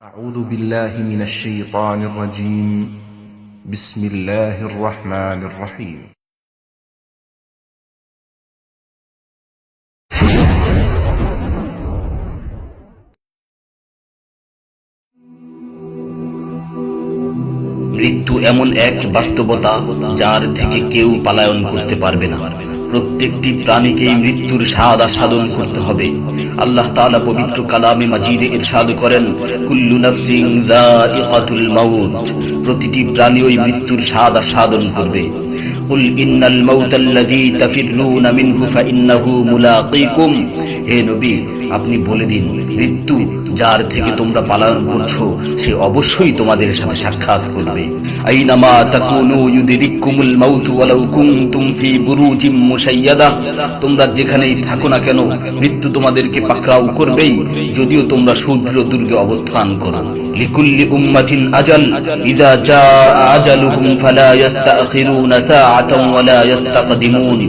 أعوذ بالله من الشيطان الرجيم. بسم الله الرحمن الرحيم. মৃত্যু এমন এক বাস্তবতা যার থেকে কেউ পলায়ন করতে পারবে না। প্রত্যেকটি প্রাণীকেই মৃত্যুর স্বাদ আস্বাদন করতে হবে। আল্লাহ তাআলা পবিত্র কালামে মাজিদে ইরশাদ করেন, কুল্লু নাফসিন যায়িকাতুল মাউত, প্রতিটি প্রাণী ওই মৃত্যুর স্বাদ আস্বাদন করবে। কুল ইন্নাল মাউতাল্লাযী তাফিররুনা মিনহু ফাইন্নাহু মুলাকীকুম, হে নবী আপনি বলে দিন, মৃত্যু যার থেকে তোমরা পলায়ন করছো সে অবশ্যই তোমাদের সাথে সাক্ষাৎ করবে। আইনামা তাকুনু ইউদরিকুমুল মাউত ওয়ালাউ কুনতুম ফি বুরুজিম মুশাইয়াদা, তোমরা যেখানেই থাকো না কেন মৃত্যু তোমাদেরকে পাকড়াও করবেই, যদিও তোমরা সূর্যদুর্গে অবস্থান করো। লিকুল্লি উম্মাতিন আজাল, ইযা জাআ আজালুহুম ফালা ইস্তাখিরুনা সাআতান ওয়ালা ইস্তাকদিমুন,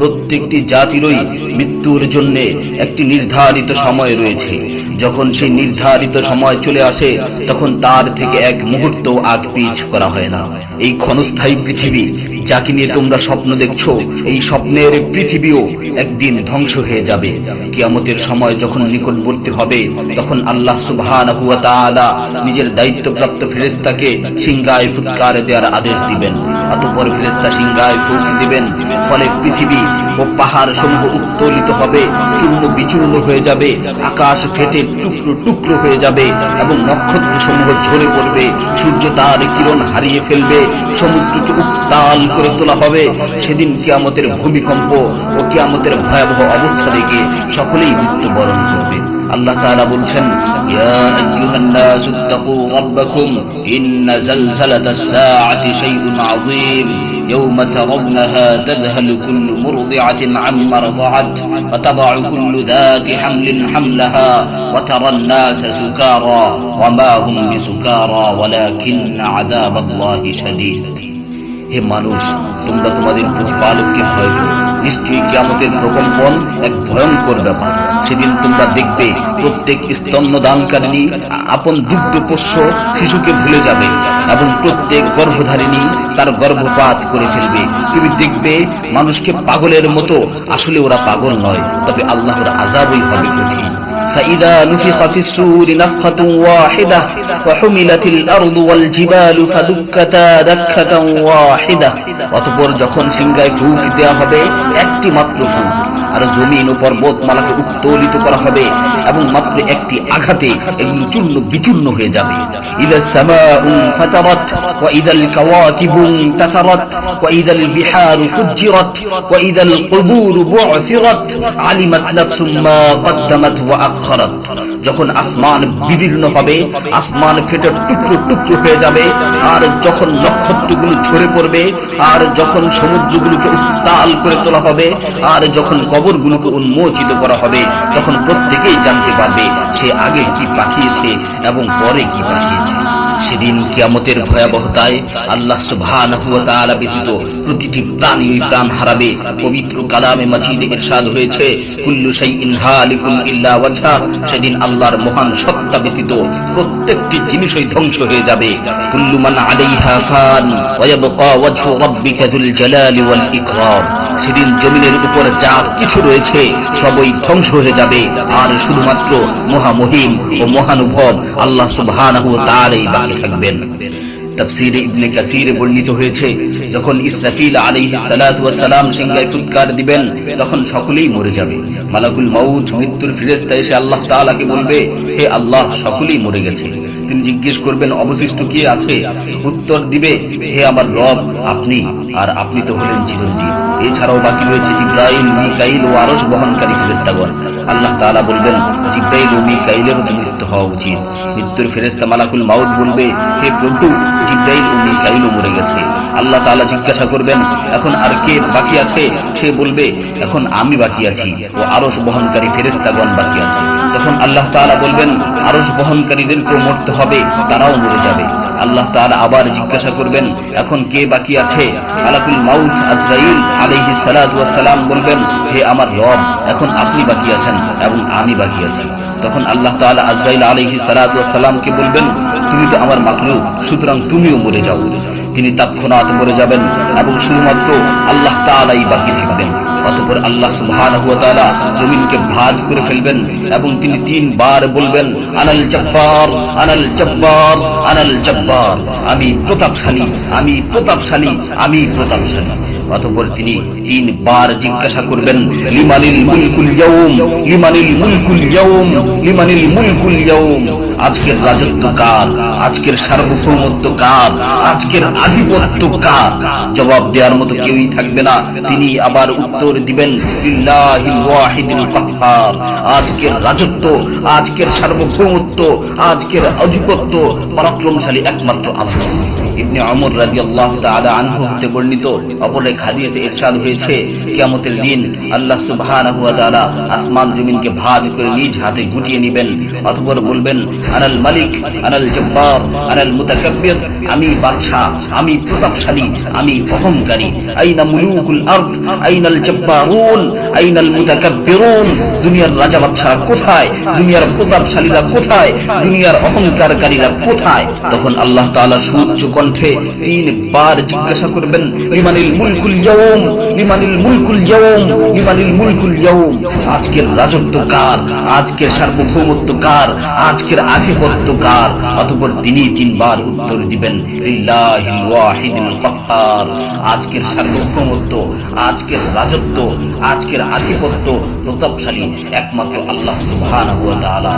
প্রত্যেকটি জাতিরই মৃত্যুর জন্য একটি নির্ধারিত সময় রয়েছে। যখন সেই নির্ধারিত সময় চলে আসে তখন তার থেকে এক মুহূর্ত আগ পিছ করা হয় না। এই ক্ষণস্থায়ী পৃথিবী যাকে নিয়ে তোমরা স্বপ্ন দেখছো, এই স্বপ্নের পৃথিবীও একদিন ধ্বংস হয়ে যাবে। কিয়ামতের সময় যখন নিকটবর্তী হবে তখন আল্লাহ সুবহানাহু ওয়া তাআলা নিজের দায়িত্বপ্রাপ্ত ফেরেশতাকে সিংহায় ফুৎকার দেওয়ার আদেশ দিবেন। অতঃপর ফেরেশতা সিংহায় ফুঁক দিবেন, ফলে পৃথিবী ও পাহাড় সমূহ উত্তোলিত হবে, চূর্ণ বিচূর্ণ হয়ে যাবে, আকাশ ফেটে টুকরো টুকরো হয়ে যাবে এবং নক্ষত্র সমূহ ঝরে পড়বে, সূর্য তার কিরণ হারিয়ে ফেলবে, সমুদ্রকে উত্তাল করে তোলা হবে। সেদিন কিয়ামতের ভূমিকম্প ও কিয়ামতের ভয়াবহ অবস্থা দেখে সকলেই মৃত্যুবরণ করবে। আল্লাহ তাআলা বলছেন, ইয়া আইয়ুহান নাসু ইত্তাকু রাব্বাকুম ইন্না যালযালাতাস সাআতি শাইউন আযীম يوم ترونها تذهل كل مرضعة عما رضعت وتضع كل ذات حمل حملها وترى الناس سكارى وما هم بسكارى ولكن عذاب الله شديد। হে মানুষ, তোমরা তোমাদের প্রতিপালককে ভয় করো, নিশ্চয়ই কিয়ামতের প্রকম্পন এক ভয়ঙ্কর ব্যাপার। সেদিন তোমরা দেখবে প্রত্যেক স্তন্যদানকারিণী আপন দুগ্ধপোষ্য শিশুকে ভুলে যাবে এবং প্রত্যেক গর্ভধারিণী তার গর্ভপাত করে ফেলবে। তুমি দেখবে মানুষকে পাগলের মতো, আসলে ওরা পাগল নয়, তবে আল্লাহর আযাবই হবে কঠিন। فإذا نفخ في الصور نفخة واحدة وحملت الأرض والجبال فدكتا دكة واحدة, অতঃপর যখন সিংহায় ফুঁক দেওয়া হবে একটি মাত্র ফুঁক, আর জমিন ও পর্বতমালাকে উত্তোলিত করা হবে এবং মাত্র একটি আঘাতে এগুলো চূর্ণ বিচূর্ণ হয়ে যাবে। ইযা সামাউ ফাতারাত ওয়া ইযাল কাওয়াকিবু ইনতাসারাত ওয়া ইযাল বিহারু ফুজ্জিরাত ওয়া ইযাল কুবুরু বু'সিরাত আলিমাত নাফসুম মা কদ্দামাত ওয়া আখখারাত, যখন আসমান বিদীর্ণ হবে, আসমান ফেটে টুকরো টুকরো হয়ে যাবে, আর যখন নক্ষত্রগুলো ঝরে পড়বে, আর যখন সমুদ্রগুলোকে উত্তাল করে তোলা হবে, আর যখন কবরগুলোকে উন্মোচিত করা হবে, তখন প্রত্যেকেই জানতে পারবে সে আগে কি পাঠিয়েছে এবং পরে কি পাঠিয়েছে। সেদিন কিয়ামতের ভয়াবহতায় আল্লাহ সুবহানাহু ওয়া তাআলা ব্যতীত প্রতিটি প্রাণী প্রাণ হারাবে। পবিত্র কালামে মাজিদে ইরশাদ হয়েছে, কুল্লু শাইইন হালিকুন ইল্লা ওয়াজহা, সেদিন আল্লাহর মহান সত্তা ব্যতীত প্রত্যেকটি জিনিসই ধ্বংস হয়ে যাবে। কুল্লু মান আলাইহা ফান ওয়া ইয়াবকা ওয়াজহু রাব্বিকা যুল জালালি ওয়াল ইকরাম, সেদিন জমিনের উপর যা কিছু রয়েছে সবই ধ্বংস হয়ে যাবে, আর শুধুমাত্র মহামহিম ও মহানুভব আল্লাহ সুবহানাহু ওয়া তাআলাই বাকি থাকবেন। তাফসীরে ইবনে কাসীরে বর্ণিত হয়েছে, যখন ইসরাফিল আলাইহিস সালাতু ওয়াস সালাম সিংহায় ফুৎকার দিবেন তখন সকলেই মরে যাবে। মালাকুল মাউত মৃত্যুর ফেরেশতা এসে আল্লাহ তাআলাকে বলবে, হে আল্লাহ, সকলেই মরে গেছে। তিনি জিজ্ঞেস করবেন, অবশিষ্ট কে আছে? উত্তর দিবে, হে আমার রব, আপনি, আর আপনি তো হলেন চিরঞ্জীব। এছাড়াও বাকি রয়েছে জিবরাইল, মিকাইল ও আরশ বহনকারী ফেরেশতাগণ। আল্লাহ তাআলা বলবেন, জিবরাইল ও মিকাইলেরও মৃত্যু হওয়া উচিত। মৃত্যুর ফেরেশতা মালাকুল মাউত বলবে, হে প্রভু, জিবরাইল ও মিকাইলও মরে গেছে। আল্লাহ তাআলা জিজ্ঞাসা করবেন, এখন আর কে বাকি আছে? সে বলবে, এখন আমি বাকি আছি ও আরশ বহনকারী ফেরেশতাগণ বাকি আছে। তখন আল্লাহ তাআলা বলবেন, আরশ বহনকারীদেরকেও মরতে হবে, তারাও মরে যাবে। আল্লাহ তাআলা আবার জিজ্ঞাসা করবেন, এখন কে বাকি আছে? মালাকুল মাউত আজরাইল আলাইহিস সালাতু ওয়াস সালাম বলবেন, হে আমার রব, এখন আপনি বাকি আছেন এবং আমি বাকি আছি। তখন আল্লাহ তাআলা আজরাইল আলাইহিস সালাতু ওয়াস সালামকে বলবেন, তুমি তো আমার মাখলুক, সুতরাং তুমিও মরে যাও। তিনি তৎক্ষণাৎ মরে যাবেন এবং শুধুমাত্র আল্লাহ তাআলাই বাকি থাকবেন। অতঃপর আল্লাহ সুবহানাহু ওয়া তাআলা জমিনকে ভাঁজ করে ফেলবেন এবং তিনি 3 বার বলবেন, আনাল জব্বার, আনাল জব্বার, আনাল জব্বার, আমি প্রতাপশালী, আমি প্রতাপশালী, আমি প্রতাপশালী। অতঃপর তিনি 3 বার জিজ্ঞাসা করবেন, লিমানিল মুলকুল ইয়াউম, লিমানিল মুলকুল ইয়াউম, লিমানিল মুলকুল ইয়াউম, আজকের রাজত্ব কার, আজকের সার্বভৌমত্ব কার, আজকের আধিপত্য কার? জবাব দেওয়ার মতো কেউই থাকবে না। তিনি আবার উত্তর দিবেন, লিল্লাহিল ওয়াহিদুল কাহ্হার, আজকের রাজত্ব, আজকের সার্বভৌমত্ব, আজকের আধিপত্য পরাক্রমশালী একমাত্র আল্লাহ। ইবনে ওমর রাদিয়াল্লাহু তাআলা আনহু হতে বর্ণিত অপর এক হাদিসে ইরশাদ হয়েছে, কিয়ামতের দিন আল্লাহ সুবহানাহু ওয়া তাআলা আসমান জমিনকে ভাঁজ করে নিজ হাতে গুটিয়ে নেবেন। অতঃপর বলবেন, আনাল মালিক, আনাল জব্বার, আনাল মুতাকাব্বির, আমি বাদশা, আমি প্রতাপশালী, আমি অহংকারী। আইনা মুলুকুল আরদ, আইনাল জব্বারুন, আইনাল মুতাকাব্বিরুন, দুনিয়ার রাজা বাদশারা কোথায়, দুনিয়ার প্রতাপশালীরা কোথায়, দুনিয়ার অহংকারকারীরা কোথায়? তখন আল্লাহ তাআলা সুউচ্চ কণ্ঠে 3 বার জিজ্ঞাসা করবেন, লিমানিল মুলকুল ইয়াউম, লিমানিল মুলকুল ইয়াউম, লিমানিল মুলকুল ইয়াউম, আজকের রাজত্ব কার, আজকের সার্বভৌমত্ব কার, আজকের আধিপত্য কার? অতঃপর তিনি 3 বার উত্তর দিবেন, লিল্লাহিল ওয়াহিদুল কাহ্হার, আজকের সার্বভৌমত্ব, আজকের রাজত্ব, আজকের আধিপত্য প্রতাপশালী একমাত্র আল্লাহ সুবহানাহু ওয়া তাআলা।